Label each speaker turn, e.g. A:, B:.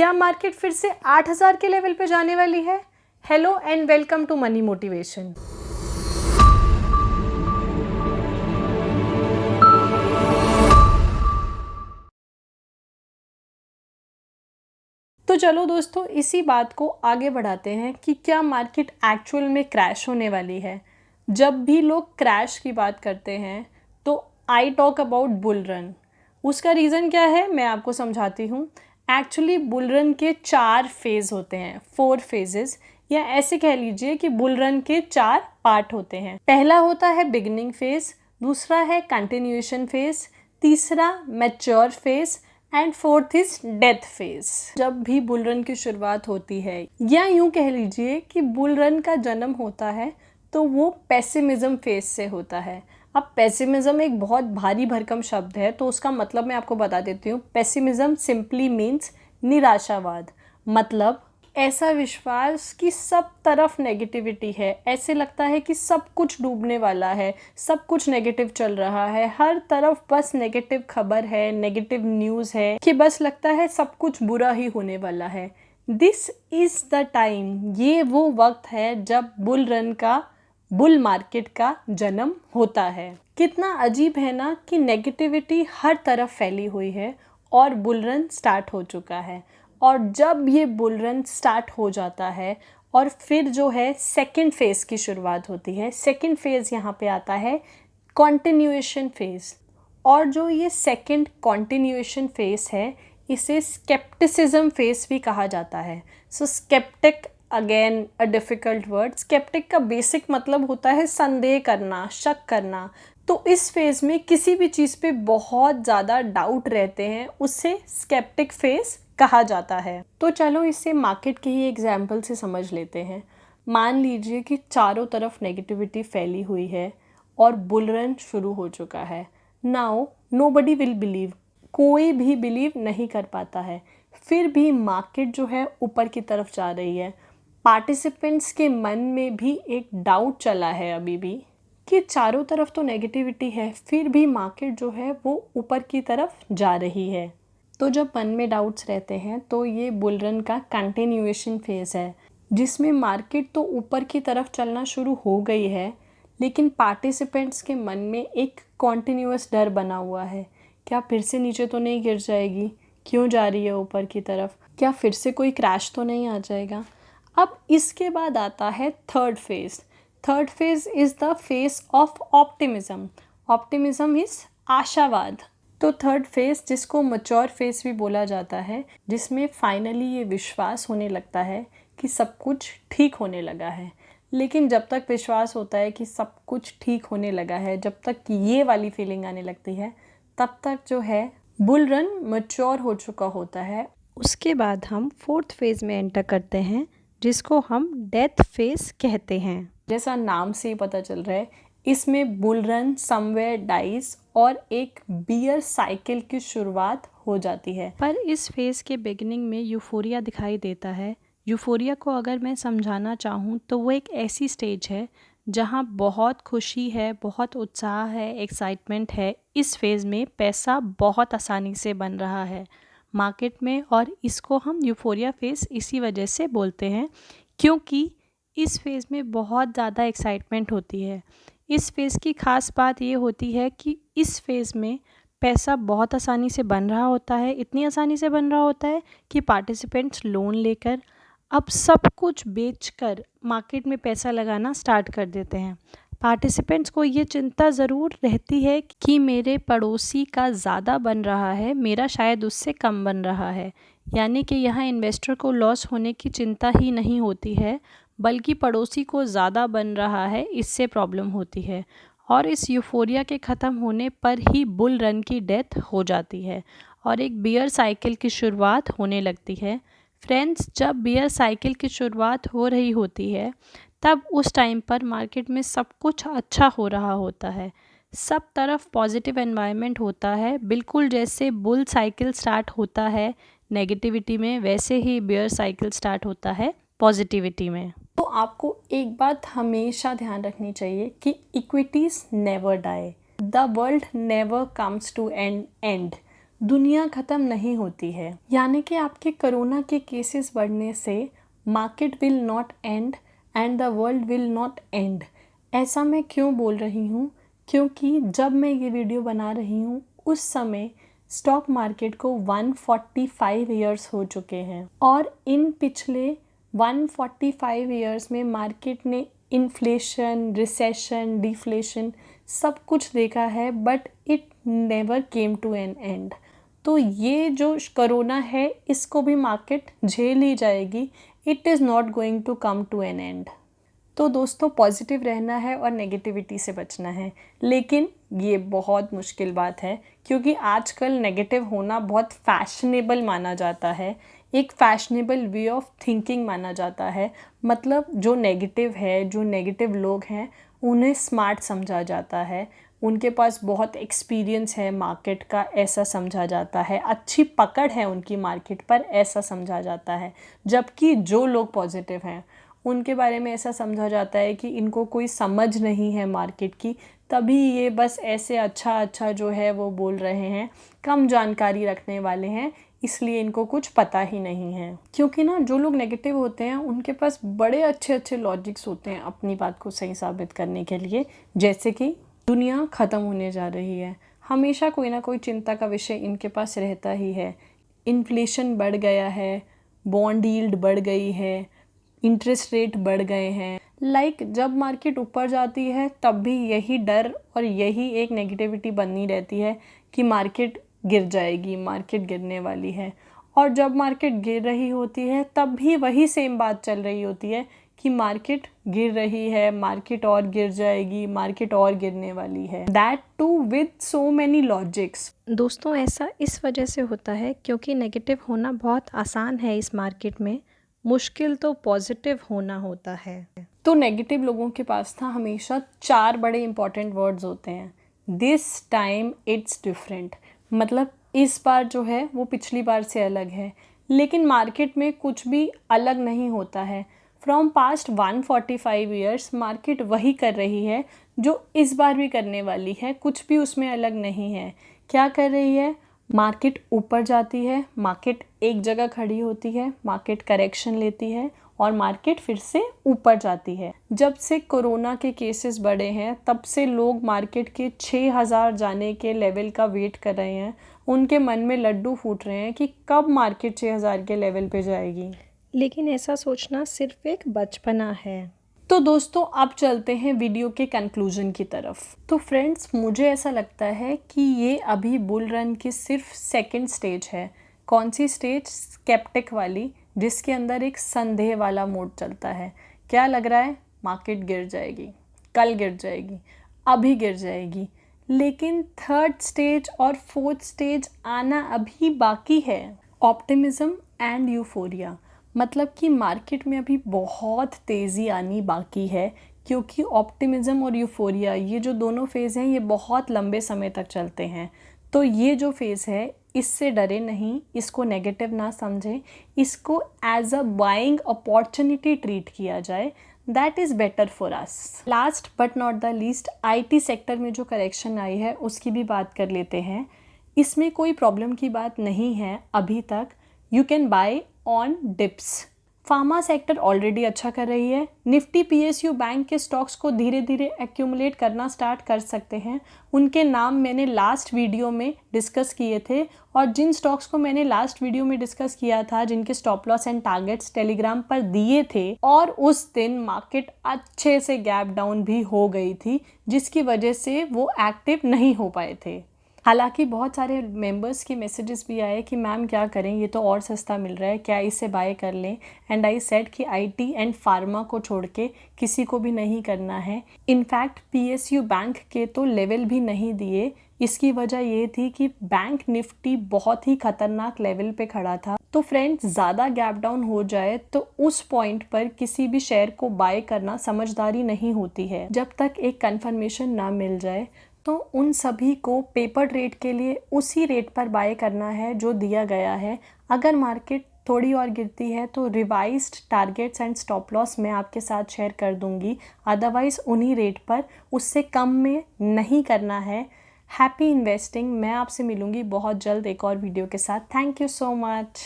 A: क्या मार्केट फिर से 8,000 के लेवल पे जाने वाली है? Hello and welcome to money motivation. तो चलो दोस्तों, इसी बात को आगे बढ़ाते हैं कि क्या मार्केट एक्चुअल में क्रैश होने वाली है। जब भी लोग क्रैश की बात करते हैं तो I talk about bull run. उसका रीज़न क्या है मैं आपको समझाती हूँ। एक्चुअली बुल रन के 4 फेज़ होते हैं, 4 फेजेस, या ऐसे कह लीजिए कि बुल रन के 4 पार्ट होते हैं। पहला होता है बिगनिंग फेज़, दूसरा है कंटिन्यूएशन फेज़, तीसरा mature phase and fourth is death phase. जब भी बुल रन की शुरुआत होती है या यूं कह लीजिए कि बुल रन का जन्म होता है तो वो पेसिमिज्म फेज से होता है। अब पेसिमिज्म एक बहुत भारी भरकम शब्द है, तो उसका मतलब मैं आपको बता देती हूँ। पेसिमिज्म सिंपली मीन्स निराशावाद, मतलब ऐसा विश्वास कि सब तरफ नेगेटिविटी है, ऐसे लगता है कि सब कुछ डूबने वाला है, सब कुछ नेगेटिव चल रहा है, हर तरफ बस नेगेटिव खबर है, नेगेटिव न्यूज़ है, कि बस लगता है सब कुछ बुरा ही होने वाला है। दिस इज़ द टाइम, ये वो वक्त है जब बुल रन का, बुल मार्केट का जन्म होता है। कितना अजीब है ना कि नेगेटिविटी हर तरफ फैली हुई है और बुल रन स्टार्ट हो चुका है। और जब ये बुल रन स्टार्ट हो जाता है और फिर जो है सेकंड फेज़ की शुरुआत होती है। सेकंड फेज़ यहाँ पे आता है कॉन्टिन्यूएशन फेज़, और जो ये सेकंड कॉन्टिन्यूएशन फेज़ है इसे स्केप्टिसिज्म फेज़ भी कहा जाता है। So skeptic, again a difficult word. Skeptic का बेसिक मतलब होता है संदेह करना, शक करना। तो इस फेज़ में किसी भी चीज़ पे बहुत ज़्यादा डाउट रहते हैं, उससे स्केप्टिक फेज़ कहा जाता है। तो चलो इसे मार्केट के ही एग्जाम्पल से समझ लेते हैं। मान लीजिए कि चारों तरफ नेगेटिविटी फैली हुई है और बुल रन शुरू हो चुका है। नाउ नोबडी विल बिलीव, कोई भी बिलीव नहीं कर पाता है। फिर भी मार्केट जो है ऊपर की तरफ जा रही है। पार्टिसिपेंट्स के मन में भी एक डाउट चला है अभी भी कि चारों तरफ तो नेगेटिविटी है, फिर भी मार्केट जो है वो ऊपर की तरफ जा रही है। तो जब मन में डाउट्स रहते हैं तो ये बुल रन का कंटिन्यूएशन फेज़ है, जिसमें मार्केट तो ऊपर की तरफ चलना शुरू हो गई है, लेकिन पार्टिसिपेंट्स के मन में एक कॉन्टिन्यूअस डर बना हुआ है। क्या फिर से नीचे तो नहीं गिर जाएगी? क्यों जा रही है ऊपर की तरफ? क्या फिर से कोई क्रैश तो नहीं आ जाएगा? अब इसके बाद आता है third phase. Third phase is the phase of optimism. Optimism is आशावाद। तो थर्ड फेज़, जिसको मैच्योर फेज़ भी बोला जाता है, जिसमें फाइनली ये विश्वास होने लगता है कि सब कुछ ठीक होने लगा है। लेकिन जब तक विश्वास होता है कि सब कुछ ठीक होने लगा है, जब तक ये वाली फीलिंग आने लगती है, तब तक जो है बुल रन मैच्योर हो चुका होता है। उसके बाद हम फोर्थ फेज़ में एंटर करते हैं, जिसको हम डेथ फेज़ कहते हैं। जैसा नाम से ही पता चल रहा है, इसमें बुल रन समवेयर डाइज और एक बियर साइकिल की शुरुआत हो जाती है। पर इस फेज़ के बिगिनिंग में यूफोरिया दिखाई देता है। यूफोरिया को अगर मैं समझाना चाहूँ तो वो एक ऐसी स्टेज है जहाँ बहुत खुशी है, बहुत उत्साह है, एक्साइटमेंट है। इस फेज़ में पैसा बहुत आसानी से बन रहा है मार्केट में, और इसको हम यूफोरिया फेज़ इसी वजह से बोलते हैं, क्योंकि इस फेज़ में बहुत ज़्यादा एक्साइटमेंट होती है। इस फेज़ की ख़ास बात ये होती है कि इस फेज़ में पैसा बहुत आसानी से बन रहा होता है। इतनी आसानी से बन रहा होता है कि पार्टिसिपेंट्स लोन लेकर अब सब कुछ बेचकर मार्केट में पैसा लगाना स्टार्ट कर देते हैं। पार्टिसिपेंट्स को ये चिंता ज़रूर रहती है कि मेरे पड़ोसी का ज़्यादा बन रहा है, मेरा शायद उससे कम बन रहा है। यानी कि यहाँ इन्वेस्टर को लॉस होने की चिंता ही नहीं होती है, बल्कि पड़ोसी को ज़्यादा बन रहा है, इससे प्रॉब्लम होती है। और इस यूफोरिया के ख़त्म होने पर ही बुल रन की डेथ हो जाती है और एक बियर साइकिल की शुरुआत होने लगती है। फ्रेंड्स, जब बियर साइकिल की शुरुआत हो रही होती है तब उस टाइम पर मार्केट में सब कुछ अच्छा हो रहा होता है, सब तरफ पॉजिटिव एनवायरनमेंट होता है। बिल्कुल जैसे बुल साइकिल स्टार्ट होता है नेगेटिविटी में, वैसे ही बियर साइकिल स्टार्ट होता है पॉजिटिविटी में। तो आपको एक बात हमेशा ध्यान रखनी चाहिए कि equities never die, the world never comes to an end, दुनिया ख़त्म नहीं होती है। यानी कि आपके कोरोना के केसेस बढ़ने से market will not and and the world will not and. ऐसा मैं क्यों बोल रही हूँ? क्योंकि जब मैं ये वीडियो बना रही हूँ उस समय स्टॉक मार्केट को 145 ईयर्स हो चुके हैं और इन पिछले 145 ईयर्स में मार्केट ने इन्फ्लेशन, रिसेशन, डिफ्लेशन सब कुछ देखा है, but it never came to an end. तो ये जो कोरोना है इसको भी मार्केट झेल ही जाएगी। It is not going to come to an end. तो दोस्तों, पॉजिटिव रहना है और नेगेटिविटी से बचना है, लेकिन ये बहुत मुश्किल बात है क्योंकि आजकल नेगेटिव होना बहुत फैशनेबल माना जाता है, एक फैशनेबल वे ऑफ थिंकिंग माना जाता है। मतलब जो नेगेटिव है, जो नेगेटिव लोग हैं उन्हें स्मार्ट समझा जाता है, उनके पास बहुत एक्सपीरियंस है मार्केट का ऐसा समझा जाता है, अच्छी पकड़ है उनकी मार्केट पर ऐसा समझा जाता है। जबकि जो लोग पॉजिटिव हैं उनके बारे में ऐसा समझा जाता है कि इनको कोई समझ नहीं है मार्केट की, तभी ये बस ऐसे अच्छा अच्छा जो है वो बोल रहे हैं, कम जानकारी रखने वाले हैं, इसलिए इनको कुछ पता ही नहीं है। क्योंकि ना जो लोग नेगेटिव होते हैं उनके पास बड़े अच्छे अच्छे लॉजिक्स होते हैं अपनी बात को सही साबित करने के लिए। जैसे कि दुनिया ख़त्म होने जा रही है, हमेशा कोई ना कोई चिंता का विषय इनके पास रहता ही है। इन्फ्लेशन बढ़ गया है, बॉन्ड यील्ड बढ़ गई है, इंटरेस्ट रेट बढ़ गए हैं। जब मार्केट ऊपर जाती है तब भी यही डर और यही एक नेगेटिविटी बनी रहती है कि मार्केट गिर जाएगी, मार्केट गिरने वाली है। और जब मार्केट गिर रही होती है तब भी वही सेम बात चल रही होती है कि मार्केट गिर रही है, मार्केट और गिर जाएगी, मार्केट और गिरने वाली है। That too with so many logics.
B: दोस्तों, ऐसा इस वजह से होता है क्योंकि नेगेटिव होना बहुत आसान है इस मार्केट में, मुश्किल तो पॉजिटिव होना होता है।
A: तो नेगेटिव लोगों के पास ना हमेशा 4 बड़े इंपॉर्टेंट वर्ड्स होते हैं। This time it's different. मतलब इस बार जो है वो पिछली बार से अलग है। लेकिन मार्केट में कुछ भी अलग नहीं होता है। फ्रॉम पास्ट 145 ईयर्स मार्केट वही कर रही है जो इस बार भी करने वाली है, कुछ भी उसमें अलग नहीं है। क्या कर रही है? मार्केट ऊपर जाती है, मार्केट एक जगह खड़ी होती है, मार्केट करेक्शन लेती है और मार्केट फिर से ऊपर जाती है। जब से कोरोना के केसेस बढ़े हैं तब से लोग मार्केट के 6000 जाने के लेवल का वेट कर रहे हैं। उनके मन में लड्डू फूट रहे हैं कि कब मार्केट 6000 के लेवल पे जाएगी।
B: लेकिन ऐसा सोचना सिर्फ एक बचपना है।
A: तो दोस्तों, अब चलते हैं वीडियो के कंक्लूजन की तरफ। तो फ्रेंड्स, मुझे ऐसा लगता है कि ये अभी बुल रन की सिर्फ सेकंड स्टेज है। कौन सी स्टेज? स्केप्टिक वाली, जिसके अंदर एक संदेह वाला मोड चलता है। क्या लग रहा है? मार्केट गिर जाएगी, कल गिर जाएगी, अभी गिर जाएगी। लेकिन थर्ड स्टेज और फोर्थ स्टेज आना अभी बाकी है। Optimism and euphoria. मतलब कि मार्केट में अभी बहुत तेज़ी आनी बाकी है, क्योंकि ऑप्टिमिज्म और यूफोरिया ये जो दोनों फेज़ हैं ये बहुत लंबे समय तक चलते हैं। तो ये जो फेज़ है इससे डरे नहीं, इसको नेगेटिव ना समझें, इसको as a buying opportunity treat किया जाए। That is better for us. Last but not the least, IT sector में जो करेक्शन आई है उसकी भी बात कर लेते हैं। इसमें कोई प्रॉब्लम की बात नहीं है अभी तक। You can buy on dips. Pharma sector already अच्छा कर रही है। निफ्टी PSU बैंक के स्टॉक्स को धीरे धीरे एक्यूमुलेट करना स्टार्ट कर सकते हैं। उनके नाम मैंने लास्ट वीडियो में डिस्कस किए थे, और जिन स्टॉक्स को मैंने लास्ट वीडियो में डिस्कस किया था, जिनके stop loss and targets Telegram पर दिए थे, और उस दिन मार्केट अच्छे से गैप डाउन भी हो गई थी, जिसकी वजह से वो एक्टिव नहीं हो पाए थे। हालांकि बहुत सारे मेंबर्स के मैसेजेस भी आए कि मैम क्या करें, ये तो और सस्ता मिल रहा है, क्या इसे बाय कर लें। एंड आई सेड कि IT एंड फार्मा को छोड़ के किसी को भी नहीं करना है। इनफैक्ट PSU बैंक के तो लेवल भी नहीं दिए। इसकी वजह ये थी कि बैंक निफ्टी बहुत ही खतरनाक लेवल पे खड़ा था। तो फ्रेंड्स, ज़्यादा गैप डाउन हो जाए तो उस पॉइंट पर किसी भी शेयर को बाय करना समझदारी नहीं होती है, जब तक एक कंफर्मेशन ना मिल जाए। तो उन सभी को पेपर ट्रेड के लिए उसी रेट पर बाय करना है जो दिया गया है। अगर मार्केट थोड़ी और गिरती है तो revised targets and stop loss मैं आपके साथ शेयर कर दूंगी। अदरवाइज़ उन्हीं रेट पर, उससे कम में नहीं करना है। Happy investing. मैं आपसे मिलूँगी बहुत जल्द एक और वीडियो के साथ। Thank you so much.